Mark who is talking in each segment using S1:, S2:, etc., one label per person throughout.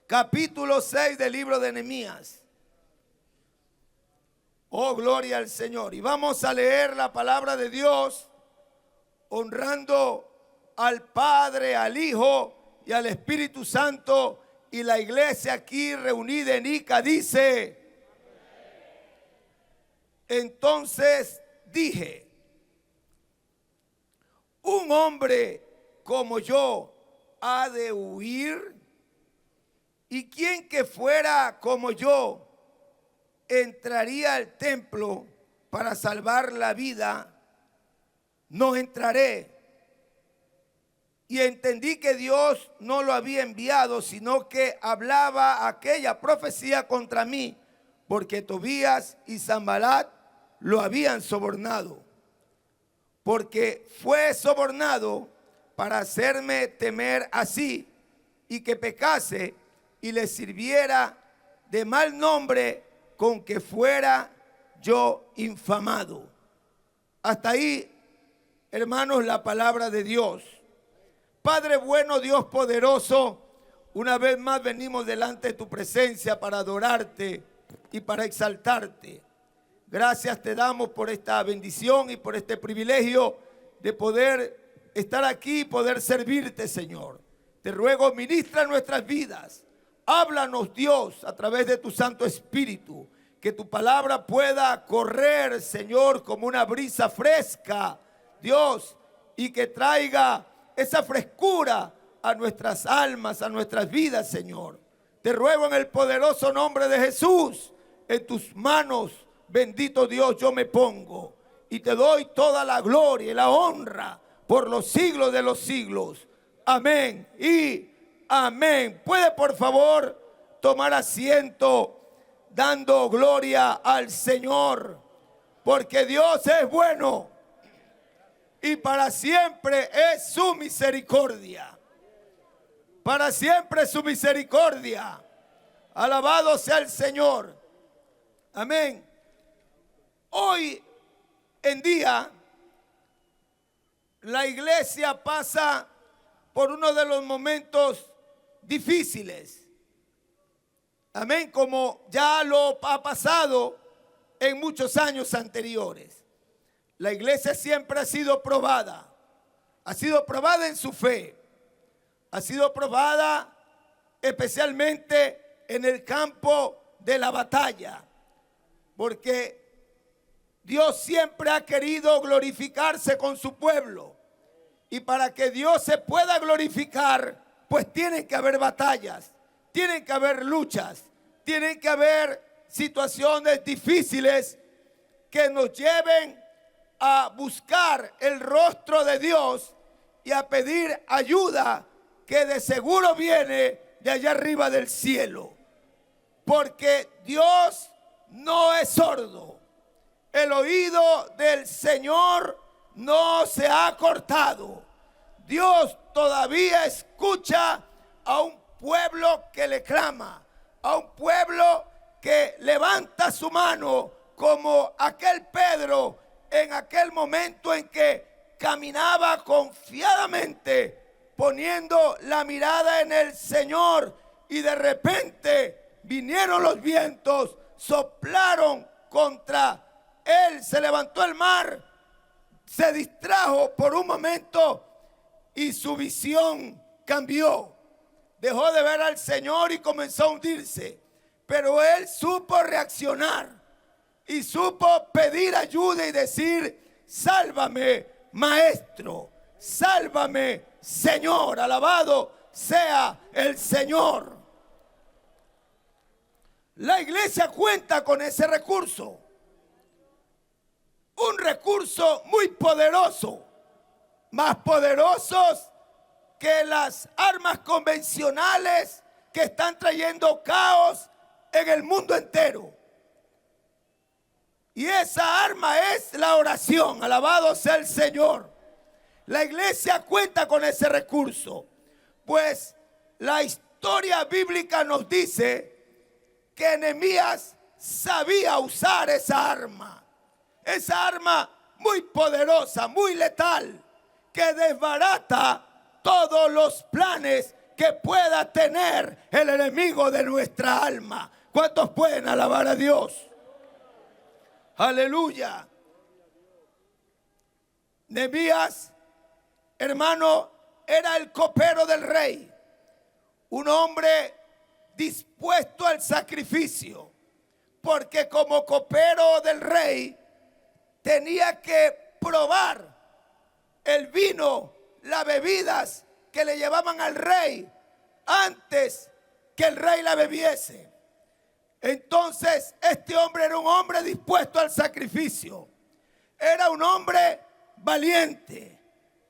S1: capítulo 6 del libro de Nehemías. Oh, gloria al Señor. Y vamos a leer la palabra de Dios honrando al Padre, al Hijo y al Espíritu Santo. Y la iglesia aquí reunida en Ica dice: entonces dije, un hombre como yo ha de huir, y quien que fuera como yo entraría al templo para salvar la vida. No entraré. Y entendí que Dios no lo había enviado, sino que hablaba aquella profecía contra mí, porque Tobías y Sanballat lo habían sobornado. Porque fue sobornado para hacerme temer así, y que pecase y le sirviera de mal nombre, con que fuera yo infamado. Hasta ahí, hermanos, la palabra de Dios. Padre bueno, Dios poderoso, una vez más venimos delante de tu presencia para adorarte y para exaltarte. Gracias te damos por esta bendición y por este privilegio de poder estar aquí y poder servirte, Señor. Te ruego, ministra nuestras vidas. Háblanos, Dios, a través de tu Santo Espíritu. Que tu palabra pueda correr, Señor, como una brisa fresca, Dios, y que traiga esa frescura a nuestras almas, a nuestras vidas, Señor. Te ruego en el poderoso nombre de Jesús, en tus manos, bendito Dios, yo me pongo. Y te doy toda la gloria y la honra por los siglos de los siglos. Amén y amén. ¿Puede por favor tomar asiento dando gloria al Señor? Porque Dios es bueno y para siempre es su misericordia. Para siempre es su misericordia. Alabado sea el Señor. Amén. Hoy en día la iglesia pasa por uno de los momentos difíciles. Amén, como ya lo ha pasado en muchos años anteriores. La iglesia siempre ha sido probada en su fe, ha sido probada especialmente en el campo de la batalla, porque Dios siempre ha querido glorificarse con su pueblo, y para que Dios se pueda glorificar, pues tienen que haber batallas, tienen que haber luchas, tienen que haber situaciones difíciles que nos lleven a buscar el rostro de Dios y a pedir ayuda que de seguro viene de allá arriba del cielo. Porque Dios no es sordo. El oído del Señor no se ha cortado. Dios todavía escucha a un pueblo que le clama, a un pueblo que levanta su mano, como aquel Pedro en aquel momento en que caminaba confiadamente, poniendo la mirada en el Señor, y de repente vinieron los vientos, soplaron contra él, se levantó el mar, se distrajo por un momento y su visión cambió. Dejó de ver al Señor y comenzó a hundirse. Pero él supo reaccionar y supo pedir ayuda y decir: sálvame, Maestro, sálvame, Señor. Alabado sea el Señor. La iglesia cuenta con ese recurso. Un recurso muy poderoso, más poderosos que las armas convencionales que están trayendo caos en el mundo entero. Y esa arma es la oración. Alabado sea el Señor. La iglesia cuenta con ese recurso, pues la historia bíblica nos dice que Nehemías sabía usar esa arma muy poderosa, muy letal, que desbarata todos los planes que pueda tener el enemigo de nuestra alma. ¿Cuántos pueden alabar a Dios? Aleluya. Nehemías, hermano, era el copero del rey, un hombre dispuesto al sacrificio, porque como copero del rey tenía que probar el vino, las bebidas que le llevaban al rey antes que el rey la bebiese. Entonces este hombre era un hombre dispuesto al sacrificio, era un hombre valiente,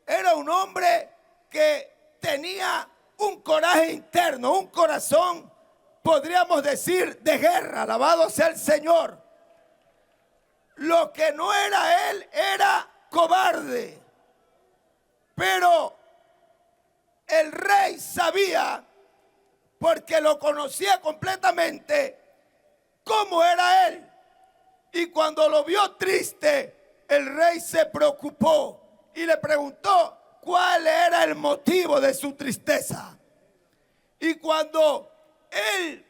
S1: era un hombre que tenía un coraje interno, un corazón, podríamos decir, de guerra. Alabado sea el Señor. Lo que no era él era cobarde, pero el rey sabía, porque lo conocía completamente, cómo era él. Y cuando lo vio triste, el rey se preocupó y le preguntó cuál era el motivo de su tristeza. Y cuando él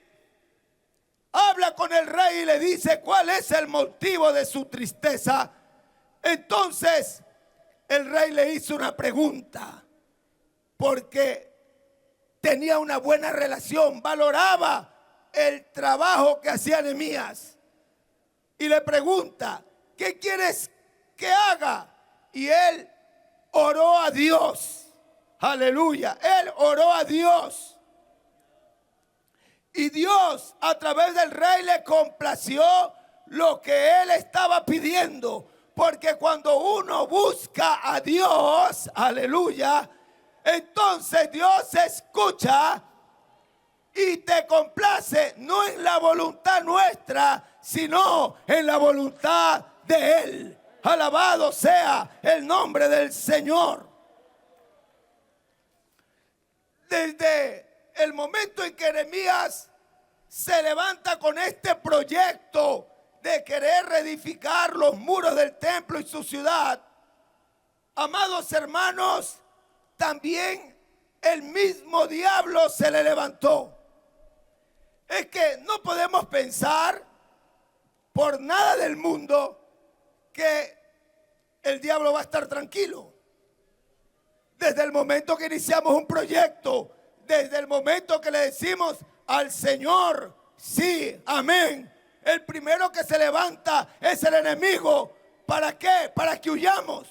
S1: habla con el rey y le dice cuál es el motivo de su tristeza, entonces el rey le hizo una pregunta, porque tenía una buena relación, valoraba el trabajo que hacía Nehemías, y le pregunta: ¿qué quieres que haga? Y él oró a Dios. Aleluya. Él oró a Dios. Y Dios, a través del rey, le complació lo que él estaba pidiendo. Porque cuando uno busca a Dios, aleluya, entonces Dios escucha y te complace, no en la voluntad nuestra, sino en la voluntad de Él. Alabado sea el nombre del Señor. Desde el momento en que Nehemías se levanta con este proyecto de querer reedificar los muros del templo y su ciudad, amados hermanos, también el mismo diablo se le levantó. Es que no podemos pensar por nada del mundo que el diablo va a estar tranquilo. Desde el momento que iniciamos un proyecto, desde el momento que le decimos al Señor, sí, amén, el primero que se levanta es el enemigo. ¿Para qué? Para que huyamos,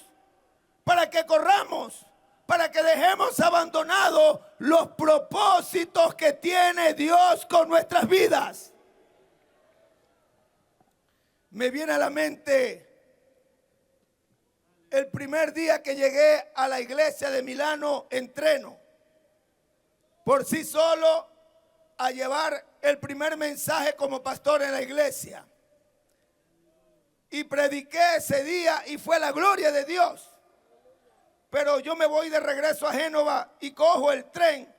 S1: para que corramos, para que dejemos abandonados los propósitos que tiene Dios con nuestras vidas. Me viene a la mente el primer día que llegué a la iglesia de Milano en Treno, por sí solo, a llevar el primer mensaje como pastor en la iglesia. Y prediqué ese día y fue la gloria de Dios. Pero yo me voy de regreso a Génova y cojo el tren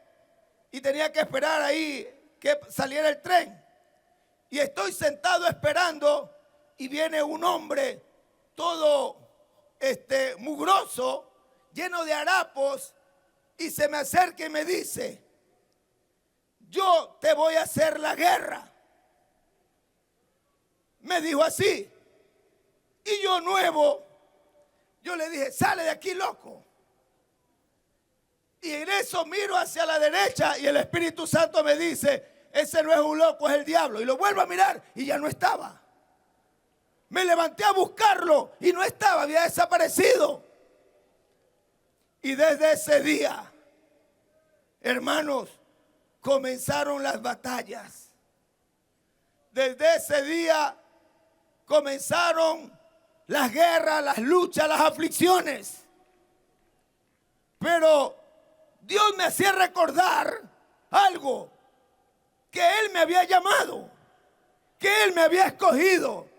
S1: y tenía que esperar ahí que saliera el tren. Y estoy sentado esperando y viene un hombre todo mugroso, lleno de harapos, y se me acerca y me dice: yo te voy a hacer la guerra. Me dijo así. Y yo nuevo, yo le dije: sale de aquí, loco. Y en eso miro hacia la derecha y el Espíritu Santo me dice: ese no es un loco, es el diablo. Y lo vuelvo a mirar y ya no estaba. Me levanté a buscarlo y no estaba, había desaparecido. Y desde ese día, hermanos, comenzaron las batallas. Desde ese día comenzaron las guerras, las luchas, las aflicciones. Pero Dios me hacía recordar algo, que Él me había llamado, que Él me había escogido.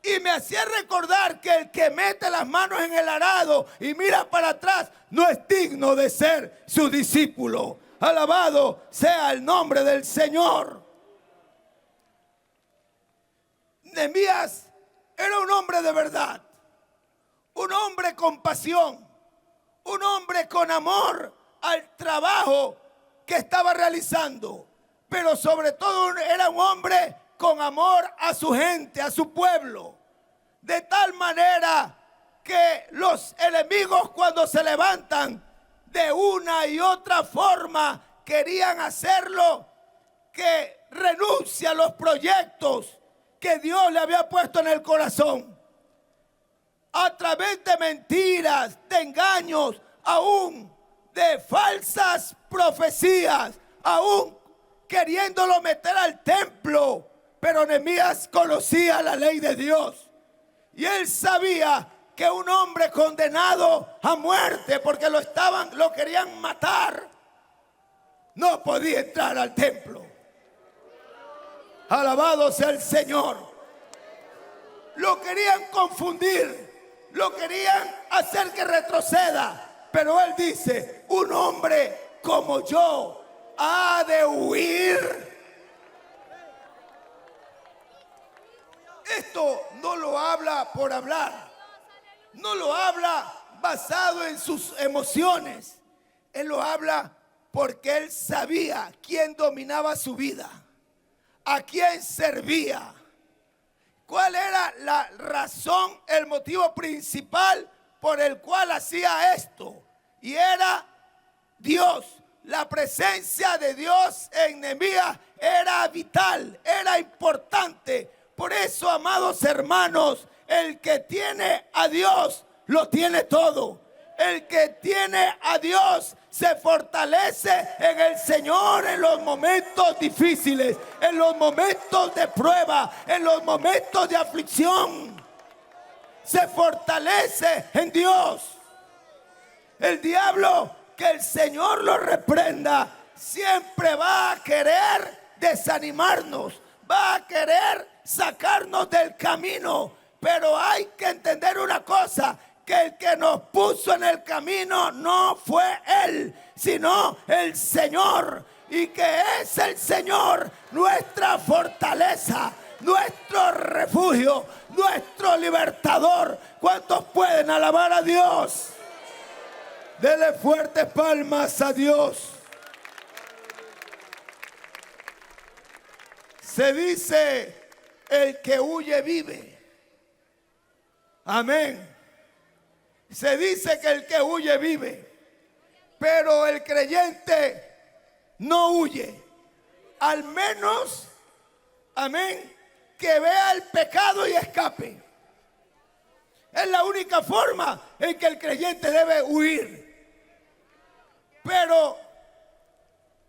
S1: Y me hacía recordar que el que mete las manos en el arado y mira para atrás no es digno de ser su discípulo. Alabado sea el nombre del Señor. Nehemías era un hombre de verdad, un hombre con pasión, un hombre con amor al trabajo que estaba realizando, pero sobre todo era un hombre con amor a su gente, a su pueblo, de tal manera que los enemigos, cuando se levantan de una y otra forma, querían hacerlo, que renuncie a los proyectos que Dios le había puesto en el corazón, a través de mentiras, de engaños, aún de falsas profecías, aún queriéndolo meter al templo. Pero Nehemías conocía la ley de Dios y él sabía que un hombre condenado a muerte porque lo querían matar, no podía entrar al templo. Alabado sea el Señor. Lo querían confundir, lo querían hacer que retroceda, pero él dice: un hombre como yo ha de huir. Esto no lo habla por hablar, no lo habla basado en sus emociones. Él lo habla porque él sabía quién dominaba su vida, a quién servía, cuál era la razón, el motivo principal por el cual hacía esto. Y era Dios. La presencia de Dios en Nehemías era vital, era importante. Por eso, amados hermanos, el que tiene a Dios lo tiene todo. El que tiene a Dios se fortalece en el Señor en los momentos difíciles, en los momentos de prueba, en los momentos de aflicción. Se fortalece en Dios. El diablo, que el Señor lo reprenda, siempre va a querer desanimarnos, va a querer sacarnos del camino. Pero hay que entender una cosa: que el que nos puso en el camino no fue Él, sino el Señor. Y que es el Señor nuestra fortaleza, nuestro refugio, nuestro libertador. ¿Cuántos pueden alabar a Dios? Dele fuertes palmas a Dios. Se dice: el que huye vive. Amén. Se dice que el que huye vive, pero el creyente no huye. Al menos, amén, que vea el pecado y escape. Es la única forma en que el creyente debe huir. Pero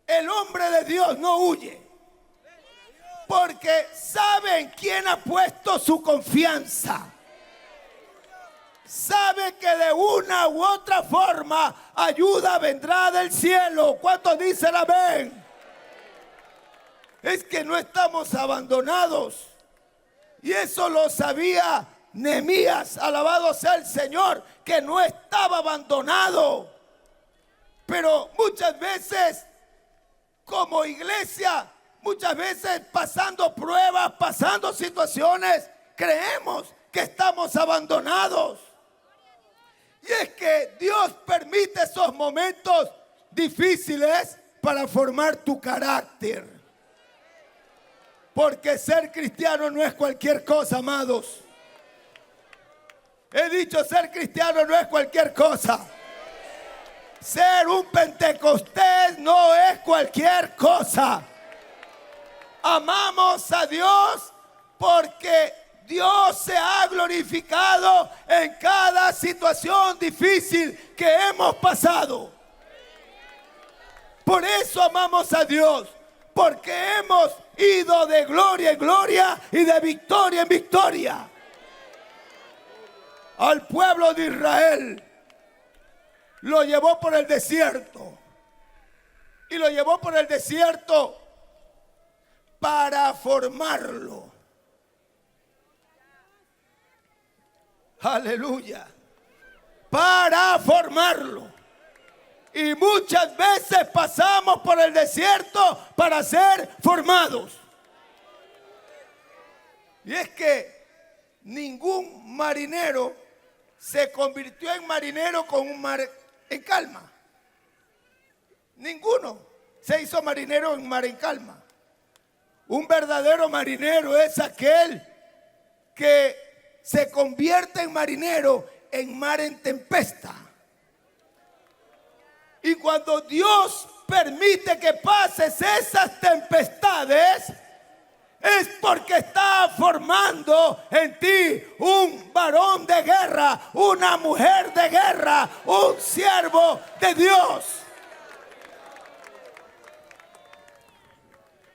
S1: el hombre de Dios no huye, porque saben quién ha puesto su confianza. Sabe que de una u otra forma ayuda vendrá del cielo. ¿Cuántos dicen amén? Es que no estamos abandonados. Y eso lo sabía Nehemías, alabado sea el Señor, que no estaba abandonado. Pero muchas veces, como iglesia, muchas veces pasando pruebas, pasando situaciones, creemos que estamos abandonados. Y es que Dios permite esos momentos difíciles para formar tu carácter. Porque ser cristiano no es cualquier cosa, amados. He dicho, ser cristiano no es cualquier cosa. Ser un pentecostés no es cualquier cosa. Amamos a Dios porque Dios se ha glorificado en cada situación difícil que hemos pasado. Por eso amamos a Dios, porque hemos ido de gloria en gloria y de victoria en victoria. Al pueblo de Israel lo llevó por el desierto, y lo llevó por el desierto para formarlo. Aleluya. Para formarlo. Y muchas veces pasamos por el desierto para ser formados. Y es que ningún marinero se convirtió en marinero con un mar en calma. Ninguno se hizo marinero en mar en calma. Un verdadero marinero es aquel que se convierte en marinero en mar en tempestad. Y cuando Dios permite que pases esas tempestades, es porque está formando en ti un varón de guerra, una mujer de guerra, un siervo de Dios.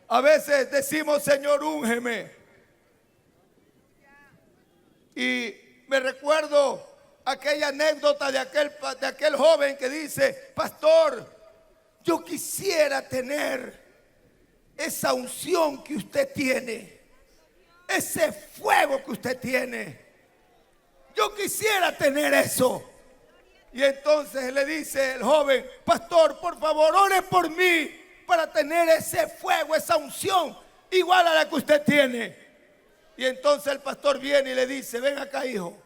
S1: A veces decimos, Señor, úngeme. Y me recuerdo aquella anécdota de aquel joven que dice, pastor, yo quisiera tener esa unción que usted tiene, ese fuego que usted tiene. Yo quisiera tener eso. Y entonces le dice el joven, pastor, por favor, ore por mí para tener ese fuego, esa unción igual a la que usted tiene. Y entonces el pastor viene y le dice, ven acá, hijo,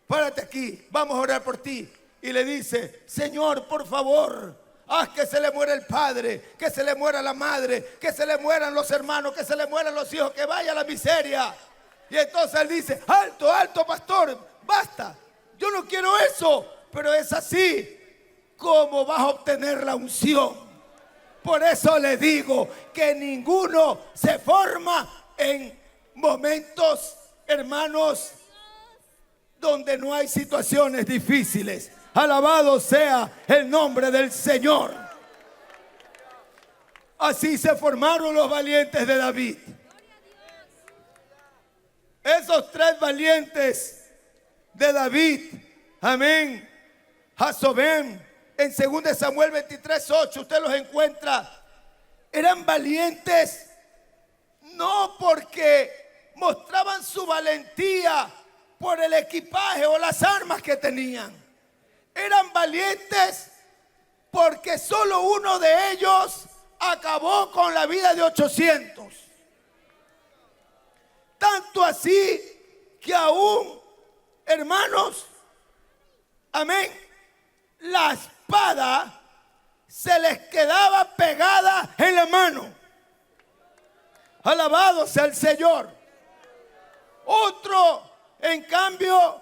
S1: párate aquí, vamos a orar por ti. Y le dice, Señor, por favor, haz que se le muera el padre, que se le muera la madre, que se le mueran los hermanos, que se le mueran los hijos, que vaya la miseria. Y entonces él dice, alto, alto, pastor, basta, yo no quiero eso. Pero es así como vas a obtener la unción. Por eso le digo que ninguno se forma en momentos, hermanos, donde no hay situaciones difíciles. Alabado sea el nombre del Señor. Así se formaron los valientes de David. Esos 3 valientes de David, amén, Jazobem, en 2 Samuel 23:8, usted los encuentra. Eran valientes no porque mostraban su valentía por el equipaje o las armas que tenían. Eran valientes porque solo uno de ellos acabó con la vida de 800. Tanto así que aún, hermanos, amén, la espada se les quedaba pegada en la mano. Alabado sea el Señor. Otro, en cambio,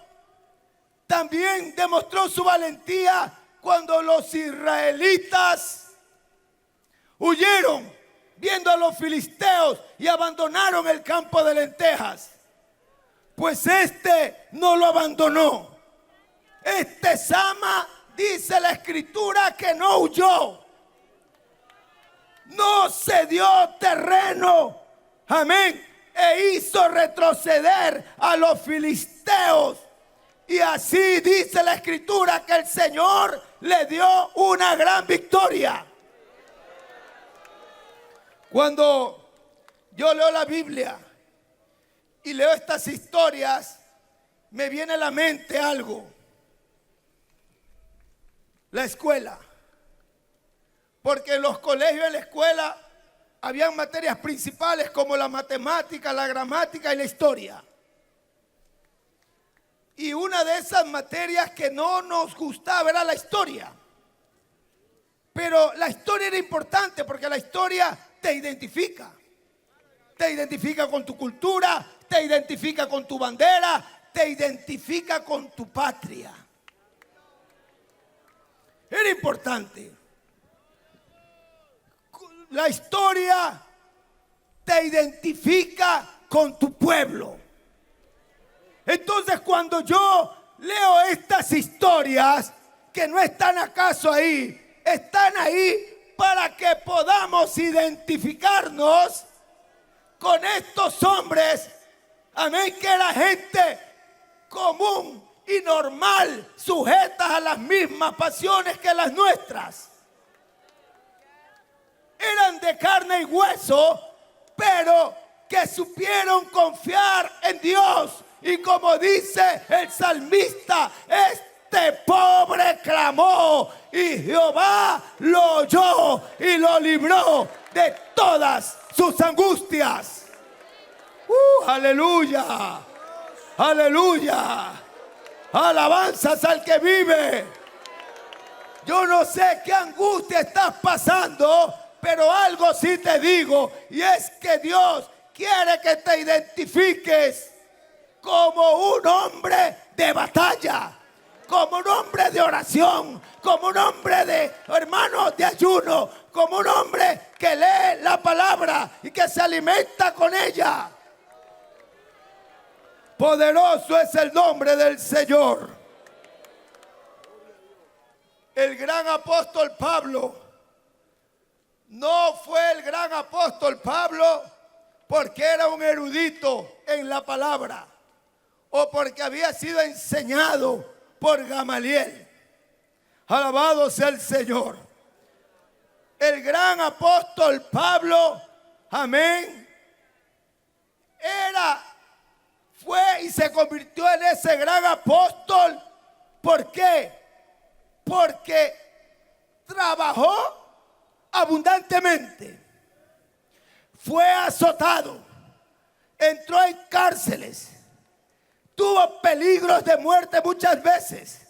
S1: también demostró su valentía cuando los israelitas huyeron viendo a los filisteos y abandonaron el campo de lentejas. Pues este no lo abandonó. Este Sama, dice la escritura, que no huyó. No se dio terreno, amén, e hizo retroceder a los filisteos. Y así dice la escritura que el Señor le dio una gran victoria. Cuando yo leo la Biblia y leo estas historias, me viene a la mente algo. La escuela. Porque en los colegios, en la escuela, habían materias principales como la matemática, la gramática y la historia. Y una de esas materias que no nos gustaba era la historia. Pero la historia era importante porque la historia te identifica. Te identifica con tu cultura, te identifica con tu bandera, te identifica con tu patria. Era importante. La historia te identifica con tu pueblo. Entonces, cuando yo leo estas historias, que no están acaso ahí, están ahí para que podamos identificarnos con estos hombres, amén, que era gente común y normal, sujetas a las mismas pasiones que las nuestras. Eran de carne y hueso, pero que supieron confiar en Dios. Y como dice el salmista, este pobre clamó y Jehová lo oyó y lo libró de todas sus angustias. Aleluya, aleluya. Alabanzas al que vive. Yo no sé qué angustia estás pasando, pero algo sí te digo, y es que Dios quiere que te identifiques como un hombre de batalla, como un hombre de oración, como un hombre de, hermanos, de ayuno, como un hombre que lee la palabra y que se alimenta con ella. Poderoso es el nombre del Señor. El gran apóstol Pablo no fue el gran apóstol Pablo porque era un erudito en la palabra o porque había sido enseñado por Gamaliel. Alabado sea el Señor. El gran apóstol Pablo, amén, fue y se convirtió en ese gran apóstol. ¿Por qué? Porque trabajó abundantemente, fue azotado, entró en cárceles, tuvo peligros de muerte muchas veces.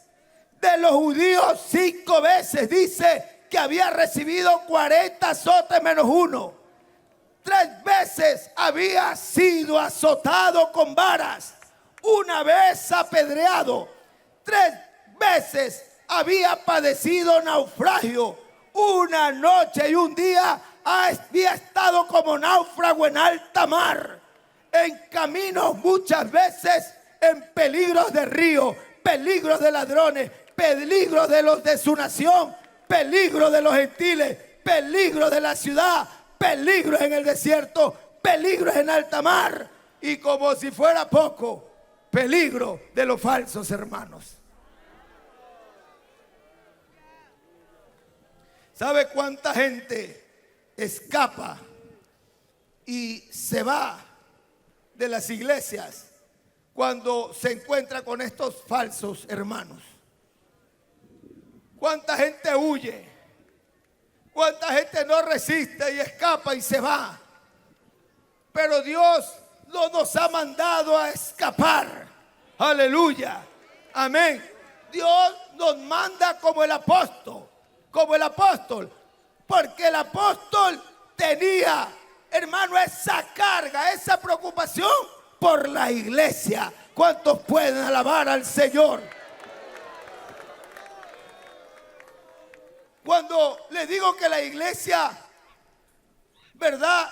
S1: De los judíos 5 veces dice que había recibido 40 azotes menos 1. 3 veces había sido azotado con varas, 1 vez apedreado, 3 veces había padecido naufragio, 1 noche y 1 día había estado como náufrago en alta mar, en caminos muchas veces, en peligros de río, peligros de ladrones, peligros de los de su nación, peligros de los gentiles, peligros de la ciudad, peligros en el desierto, peligros en alta mar, y como si fuera poco, peligro de los falsos hermanos. ¿Sabe cuánta gente escapa y se va de las iglesias cuando se encuentra con estos falsos hermanos? ¿Cuánta gente huye? ¿Cuánta gente no resiste y escapa y se va? Pero Dios no nos ha mandado a escapar. Aleluya. Amén. Dios nos manda como el apóstol. Porque el apóstol tenía, hermano, esa carga, esa preocupación por la iglesia. ¿Cuántos pueden alabar al Señor? Cuando le digo que la iglesia, ¿verdad?,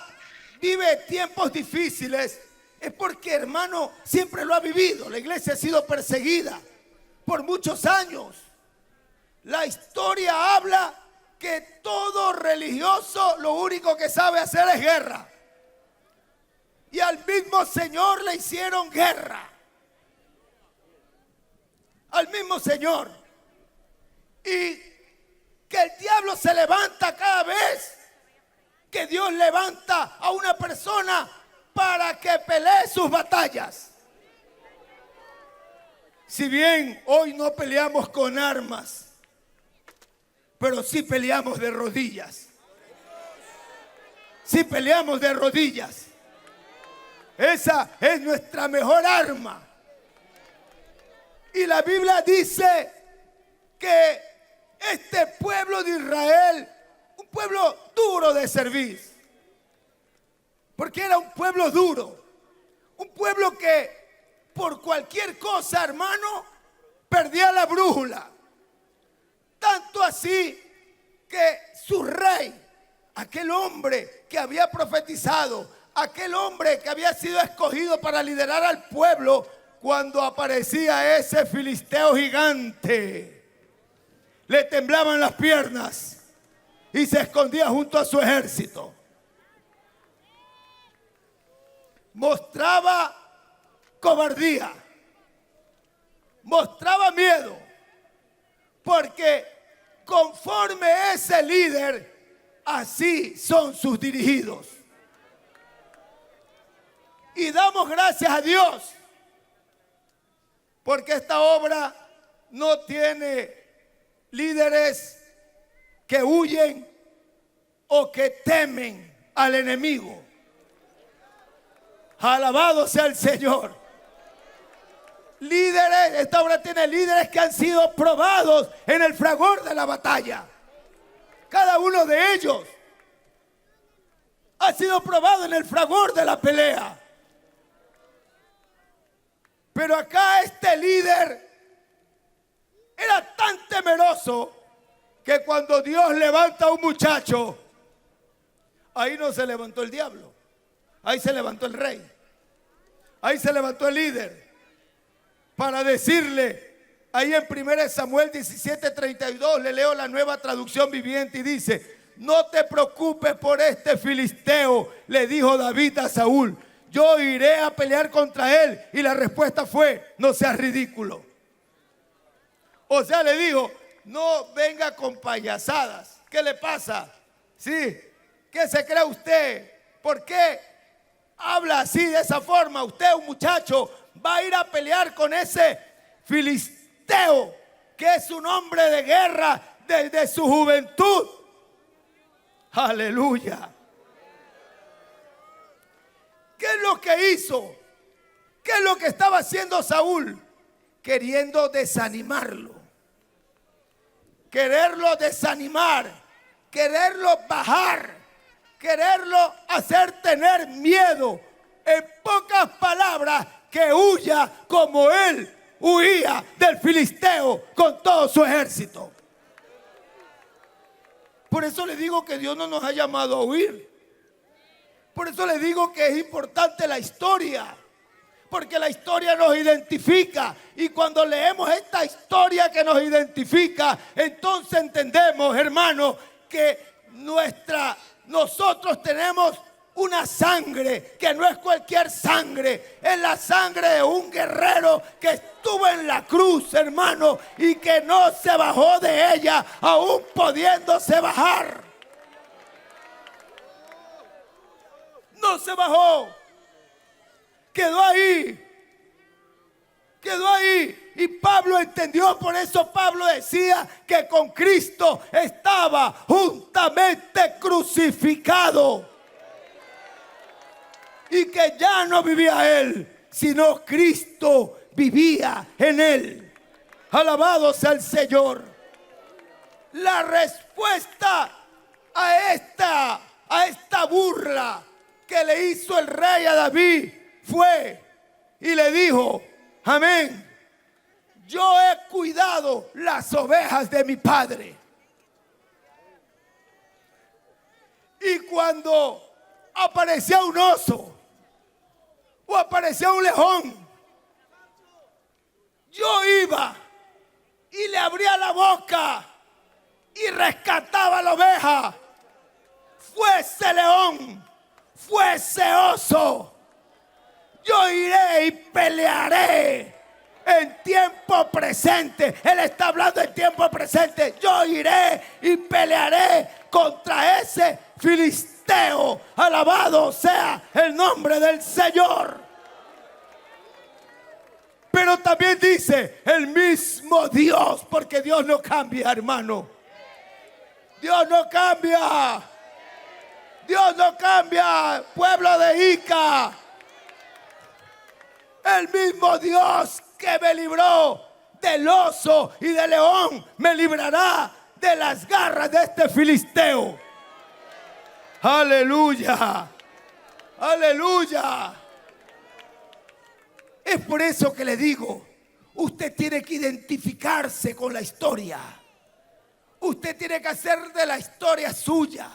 S1: vive tiempos difíciles, es porque, hermano, siempre lo ha vivido. La iglesia ha sido perseguida por muchos años. La historia habla que todo religioso lo único que sabe hacer es guerra. Y al mismo Señor le hicieron guerra. Al mismo Señor. Y que el diablo se levanta cada vez que Dios levanta a una persona para que pelee sus batallas. Si bien hoy no peleamos con armas, pero sí peleamos de rodillas. Sí peleamos de rodillas. Esa es nuestra mejor arma. Y la Biblia dice que este pueblo de Israel, un pueblo duro de servir, porque era un pueblo duro, un pueblo que por cualquier cosa, hermano, perdía la brújula. Tanto así que su rey, aquel hombre que había profetizado, aquel hombre que había sido escogido para liderar al pueblo, cuando aparecía ese filisteo gigante, le temblaban las piernas y se escondía junto a su ejército. Mostraba cobardía, mostraba miedo, porque conforme ese líder, así son sus dirigidos. Y damos gracias a Dios, porque esta obra no tiene líderes que huyen o que temen al enemigo. Alabado sea el Señor. líderes, esta obra tiene líderes que han sido probados en el fragor de la batalla. Cada uno de ellos ha sido probado en el fragor de la pelea. Pero acá este líder era tan temeroso que cuando Dios levanta a un muchacho, ahí no se levantó el diablo, ahí se levantó el rey, ahí se levantó el líder para decirle, ahí en 1 Samuel 17:32, le leo la Nueva Traducción Viviente y dice: no te preocupes por este filisteo, le dijo David a Saúl, yo iré a pelear contra él. Y la respuesta fue: no seas ridículo. O sea, le dijo, no venga con payasadas. ¿Qué le pasa? ¿Sí? ¿Qué se cree usted? ¿Por qué habla así, de esa forma? Usted, un muchacho, va a ir a pelear con ese filisteo, que es un hombre de guerra desde su juventud. Aleluya. ¿Qué es lo que hizo? ¿Qué es lo que estaba haciendo Saúl? Queriendo desanimarlo, quererlo desanimar, quererlo bajar, quererlo hacer tener miedo. En pocas palabras, que huya como él huía del filisteo con todo su ejército. Por eso le digo que Dios no nos ha llamado a huir. Por eso le digo que es importante la historia, porque la historia nos identifica. Y cuando leemos esta historia que nos identifica, entonces entendemos, hermanos, que nosotros tenemos una sangre que no es cualquier sangre. Es la sangre de un guerrero que estuvo en la cruz, hermano, y que no se bajó de ella, aún pudiéndose bajar. No se bajó. Quedó ahí. Quedó ahí. Y Pablo entendió, por eso Pablo decía que con Cristo estaba juntamente crucificado. Y que ya no vivía él, sino Cristo vivía en él. Alabado sea el Señor. La respuesta a esta burla que le hizo el rey a David fue y le dijo: amén, yo he cuidado las ovejas de mi padre. Y cuando aparecía un oso o aparecía un león, yo iba y le abría la boca y rescataba a la oveja, fuese león, fuese oso. Yo iré y pelearé en tiempo presente. Él está hablando en tiempo presente. Yo iré y pelearé contra ese filisteo. Alabado sea el nombre del Señor. Pero también dice el mismo Dios, porque Dios no cambia, hermano. Dios no cambia. Dios no cambia, pueblo de Ica. El mismo Dios que me libró del oso y del león, me librará de las garras de este filisteo. Aleluya. Aleluya. Es por eso que le digo, usted tiene que identificarse con la historia. Usted tiene que hacer de la historia suya.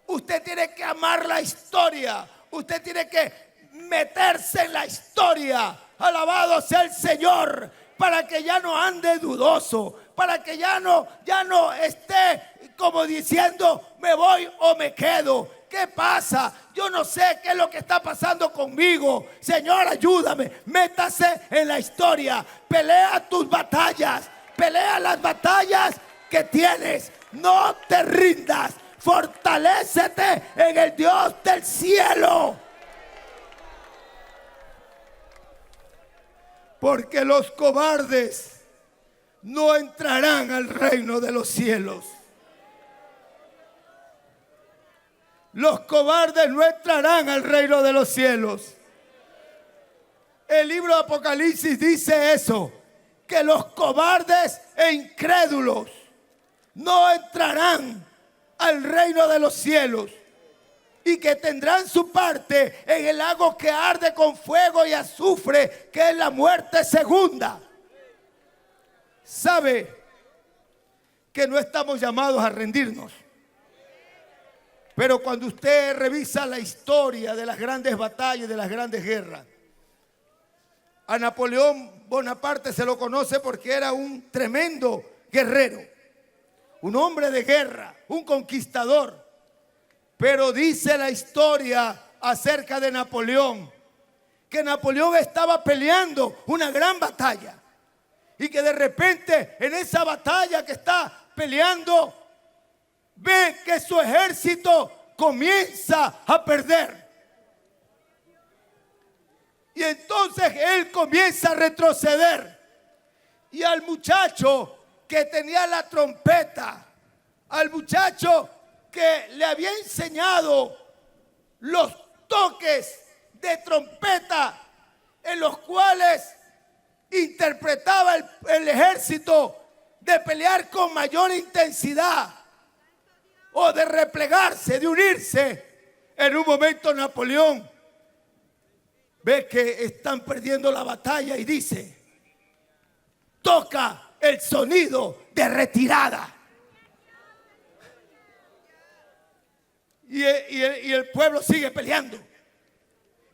S1: Usted tiene que amar la historia. Usted tiene que meterse en la historia. Alabado sea el Señor, para que ya no ande dudoso, para que ya no esté como diciendo me voy o me quedo. ¿Qué pasa? Yo no sé qué es lo que está pasando conmigo. Señor, ayúdame. Métase en la historia. Pelea tus batallas. Pelea las batallas que tienes. No te rindas. Fortalécete en el Dios del cielo. Porque los cobardes no entrarán al reino de los cielos. Los cobardes no entrarán al reino de los cielos. El libro de Apocalipsis dice eso, que los cobardes e incrédulos no entrarán al reino de los cielos y que tendrán su parte en el lago que arde con fuego y azufre, que es la muerte segunda. ¿Sabe que no estamos llamados a rendirnos? Pero cuando usted revisa la historia de las grandes batallas, de las grandes guerras, a Napoleón Bonaparte se lo conoce porque era un tremendo guerrero, un hombre de guerra, un conquistador. Pero dice la historia acerca de Napoleón, que Napoleón estaba peleando una gran batalla y que de repente en esa batalla que está peleando, ve que su ejército comienza a perder. Y entonces él comienza a retroceder. Y al muchacho que tenía la trompeta, al muchacho que le había enseñado los toques de trompeta en los cuales interpretaba el ejército de pelear con mayor intensidad o de replegarse, de unirse, en un momento Napoleón ve que están perdiendo la batalla y dice: toca el sonido de retirada. Y el pueblo sigue peleando.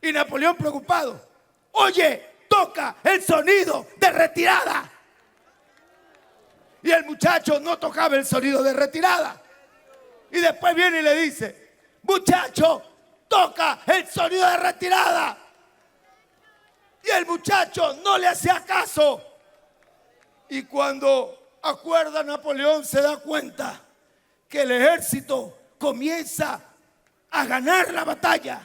S1: Y Napoleón preocupado: oye, toca el sonido de retirada. Y el muchacho no tocaba el sonido de retirada. Y después viene y le dice: muchacho, toca el sonido de retirada. Y el muchacho no le hacía caso. Y cuando acuerda Napoleón, se da cuenta que el ejército comienza a ganar la batalla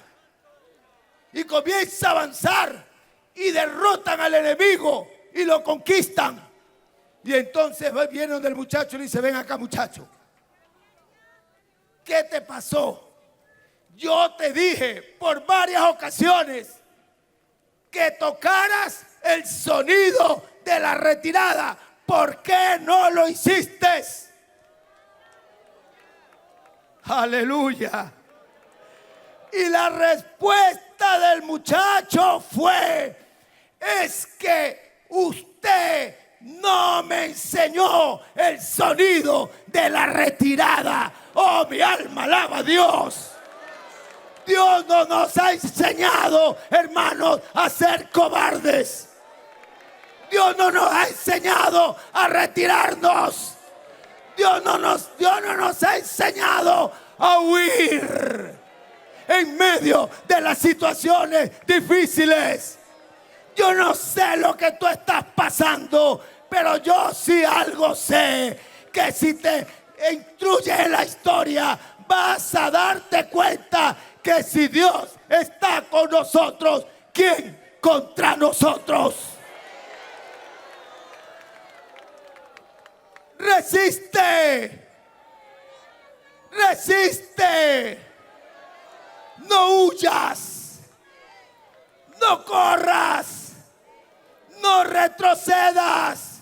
S1: y comienza a avanzar y derrotan al enemigo y lo conquistan. Y entonces viene donde el muchacho y le dice: ven acá, muchacho, ¿qué te pasó? Yo te dije por varias ocasiones que tocaras el sonido de la retirada. ¿Por qué no lo hiciste? Aleluya. Y la respuesta del muchacho fue: es que usted no me enseñó el sonido de la retirada. Oh, mi alma alaba a Dios. Dios no nos ha enseñado, hermanos, a ser cobardes. Dios no nos ha enseñado a retirarnos. Dios no nos ha enseñado a huir en medio de las situaciones difíciles. Yo no sé lo que tú estás pasando, pero yo sí algo sé, que si te instruyes en la historia, vas a darte cuenta que si Dios está con nosotros, ¿quién contra nosotros? Resiste, resiste, no huyas, no corras, no retrocedas.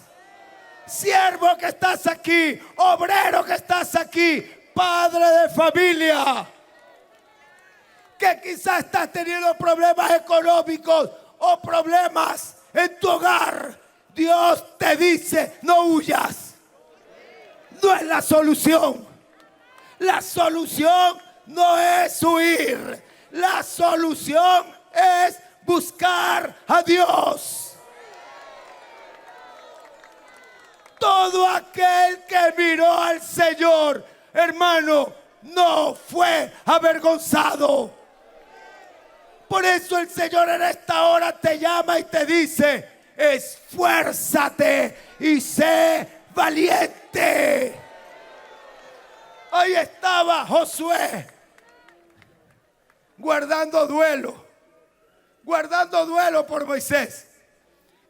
S1: Siervo que estás aquí, obrero que estás aquí, padre de familia, que quizás estás teniendo problemas económicos o problemas en tu hogar, Dios te dice: no huyas. No es la solución. La solución no es huir. La solución es buscar a Dios. Todo aquel que miró al Señor, hermano, no fue avergonzado. Por eso el Señor en esta hora te llama y te dice: esfuérzate y sé valiente. Ahí estaba Josué guardando duelo por Moisés,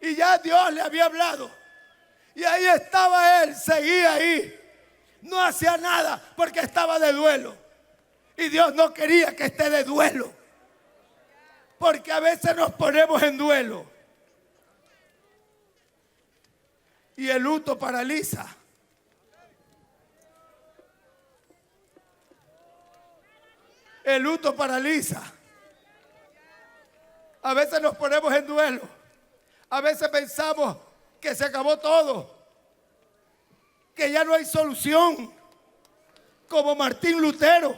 S1: y ya Dios le había hablado, y ahí estaba él, seguía ahí, no hacía nada porque estaba de duelo, y Dios no quería que esté de duelo. Porque a veces nos ponemos en duelo. Y el luto paraliza. El luto paraliza. A veces nos ponemos en duelo. A veces pensamos que se acabó todo, que ya no hay solución, como Martín Lutero,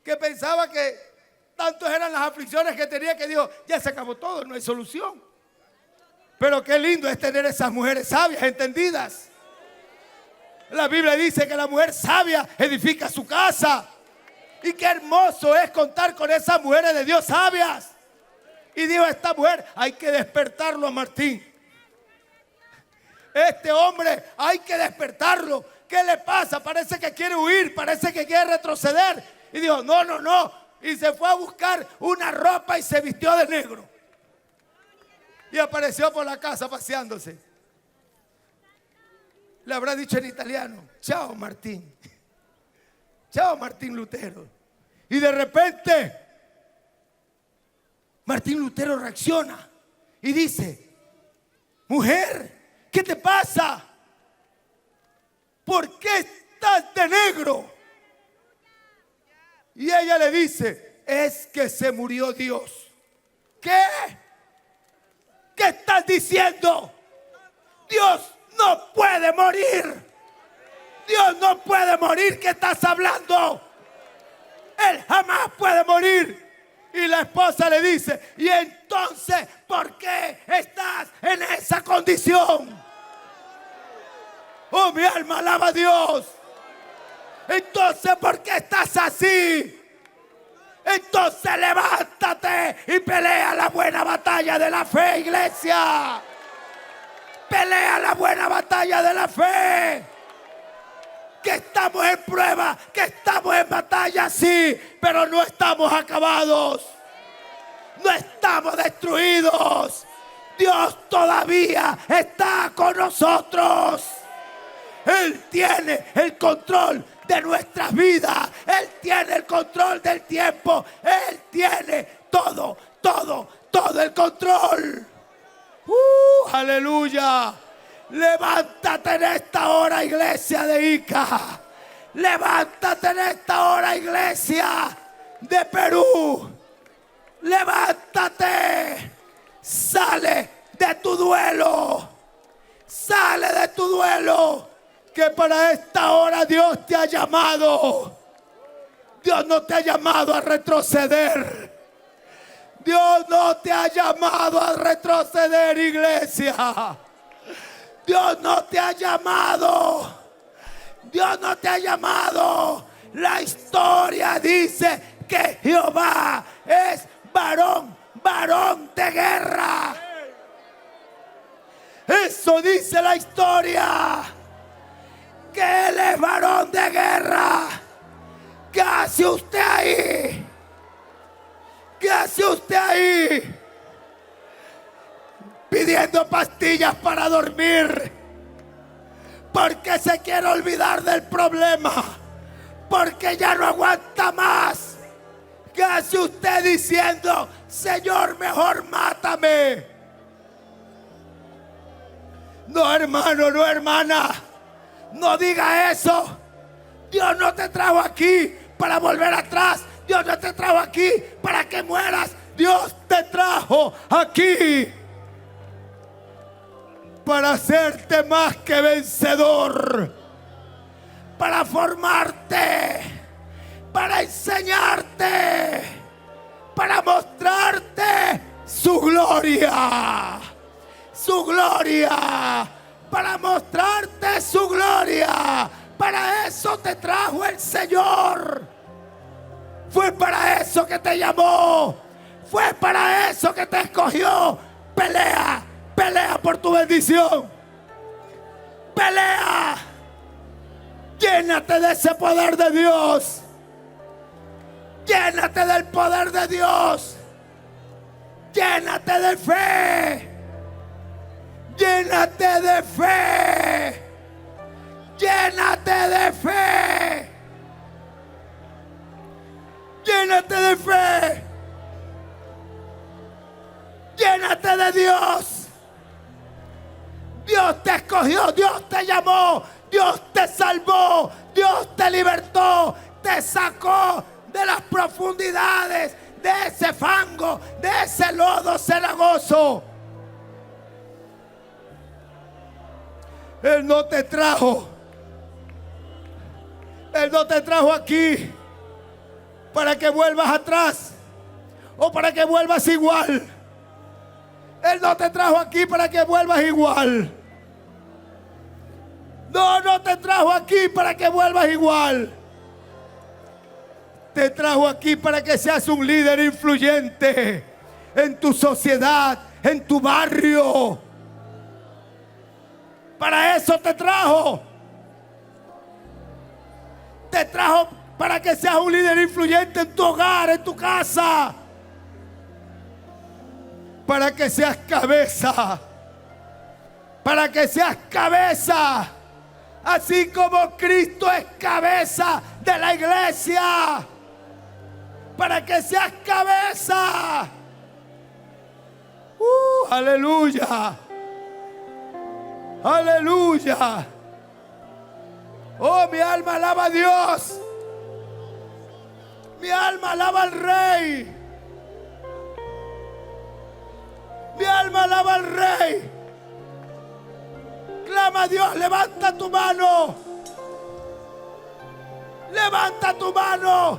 S1: que pensaba que tantos eran las aflicciones que tenía que dijo, ya se acabó todo, no hay solución. Pero qué lindo es tener esas mujeres sabias, entendidas. La Biblia dice que la mujer sabia edifica su casa. Y qué hermoso es contar con esas mujeres de Dios sabias. Y dijo esta mujer, hay que despertarlo a Martín. Este hombre hay que despertarlo. ¿Qué le pasa? Parece que quiere huir, parece que quiere retroceder. Y dijo, no. Y se fue a buscar una ropa y se vistió de negro. Y apareció por la casa paseándose. Le habrá dicho en italiano, chao Martín. Chao Martín Lutero. Y de repente Martín Lutero reacciona y dice, mujer, ¿qué te pasa? ¿Por qué estás de negro? Y ella le dice, es que se murió Dios. ¿Qué? ¿Qué estás diciendo? Dios no puede morir. Dios no puede morir. ¿Qué estás hablando? Él jamás puede morir. Y la esposa le dice, y entonces, ¿por qué estás en esa condición? Oh, mi alma alaba a Dios. Entonces, ¿por qué estás así? Entonces levántate y pelea la buena batalla de la fe, iglesia. Pelea la buena batalla de la fe. Que estamos en prueba, que estamos en batalla, sí, pero no estamos acabados. No estamos destruidos. Dios todavía está con nosotros. Él tiene el control de nuestras vidas. Él tiene el control del tiempo. Él tiene todo el control. Aleluya. Levántate en esta hora, iglesia de Ica. Levántate en esta hora, iglesia de Perú. Levántate. Sale de tu duelo. Sale de tu duelo. Que para esta hora Dios te ha llamado. Dios no te ha llamado a retroceder. Dios no te ha llamado a retroceder, iglesia. Dios no te ha llamado. Dios no te ha llamado. La historia dice que Jehová es varón de guerra. Eso dice la historia. Que Él es varón de guerra. ¿Qué hace usted ahí? ¿Qué hace usted ahí? Pidiendo pastillas para dormir. Porque se quiere olvidar del problema. Porque ya no aguanta más. ¿Qué hace usted diciendo, Señor, mejor mátame? No, hermano, no, hermana. No diga eso. Dios no te trajo aquí para volver atrás. Dios no te trajo aquí para que mueras. Dios te trajo aquí para hacerte más que vencedor, para formarte, para enseñarte, para mostrarte su gloria, para mostrarte su gloria. Para eso te trajo el Señor. Fue para eso que te llamó. Fue para eso que te escogió. Pelea por tu bendición. Pelea. Llénate de ese poder de Dios. Llénate del poder de Dios. Llénate de fe. Llénate de fe. Llénate de fe. Llénate Llénate de fe. Llénate de Dios. Dios te escogió, Dios te llamó, Dios te salvó, Dios te libertó, te sacó de las profundidades, de ese fango, de ese lodo cenagoso. Él no te trajo aquí para que vuelvas atrás o para que vuelvas igual. Él no te trajo aquí para que vuelvas igual. No te trajo aquí para que vuelvas igual. Te trajo aquí para que seas un líder influyente en tu sociedad, en tu barrio. Para eso te trajo. Te trajo para que seas un líder influyente en tu hogar, en tu casa. Para que seas cabeza. Para que seas cabeza. Así como Cristo es cabeza de la iglesia. Para que seas cabeza. Aleluya. Aleluya. Oh, mi alma alaba a Dios. Mi alma alaba al Rey. Mi alma alaba al Rey. Clama a Dios, levanta tu mano. Levanta tu mano.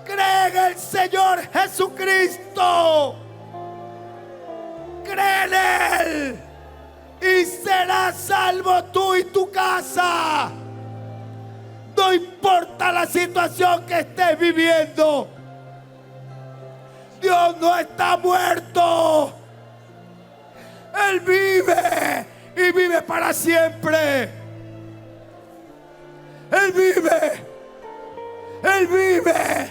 S1: Cree en el Señor Jesucristo. Cree en Él y serás salvo tú y tu casa. No importa la situación que estés viviendo. Dios no está muerto. Él vive y vive para siempre. Él vive. Él vive.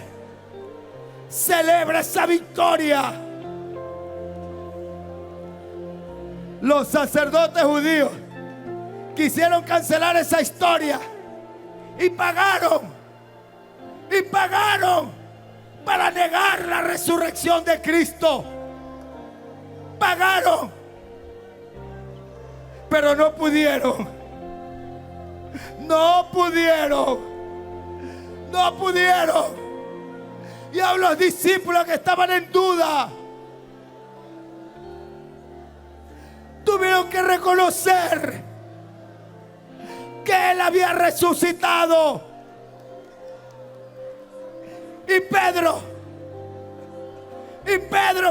S1: Celebra esa victoria. Los sacerdotes judíos quisieron cancelar esa historia y pagaron para negar la resurrección de Cristo. Pagaron, pero no pudieron. No pudieron. Y a los discípulos que estaban en duda, tuvieron que reconocer que Él había resucitado. Y Pedro,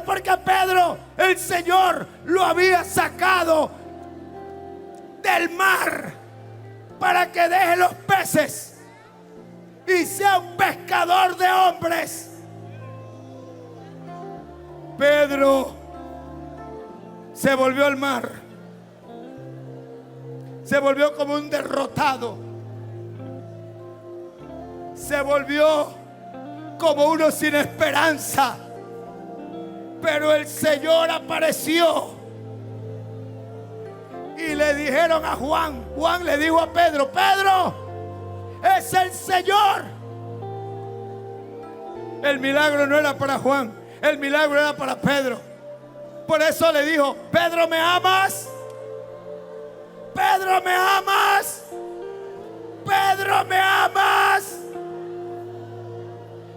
S1: porque a Pedro el Señor lo había sacado del mar para que deje los peces y sea un pescador de hombres. Pedro se volvió al mar. Se volvió como un derrotado. Se volvió como uno sin esperanza. Pero el Señor apareció. Y le dijeron a Juan. Juan le dijo a Pedro: Pedro, es el Señor. El milagro no era para Juan. El milagro era para Pedro. Por eso le dijo: Pedro, ¿me amas? Pedro, ¿me amas? Pedro, ¿me amas?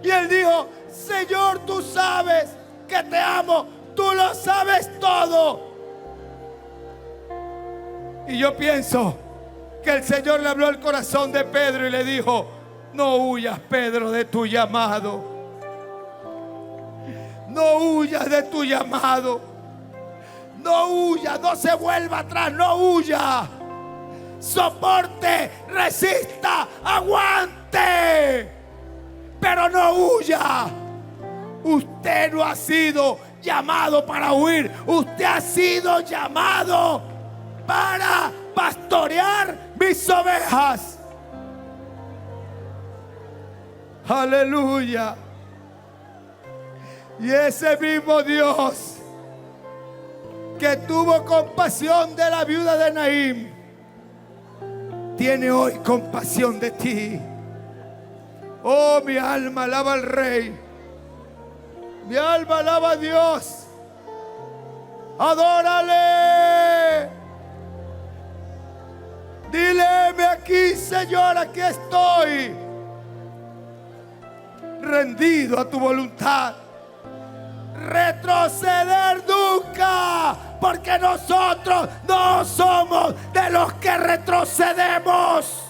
S1: Y él dijo: Señor, tú sabes que te amo. Tú lo sabes todo. Y yo pienso que el Señor le habló al corazón de Pedro y le dijo: no huyas, Pedro, de tu llamado. No huyas de tu llamado. No huya, no se vuelva atrás, no huya. Soporte, resista, aguante, pero no huya. Usted no ha sido llamado para huir. Usted ha sido llamado para pastorear mis ovejas. Aleluya. Y ese mismo Dios que tuvo compasión de la viuda de Naín, tiene hoy compasión de ti. Oh, mi alma alaba al Rey. Mi alma alaba a Dios. Adórale. Dile aquí, Señor, aquí estoy, rendido a tu voluntad. Retroceder nunca, porque nosotros no somos de los que retrocedemos.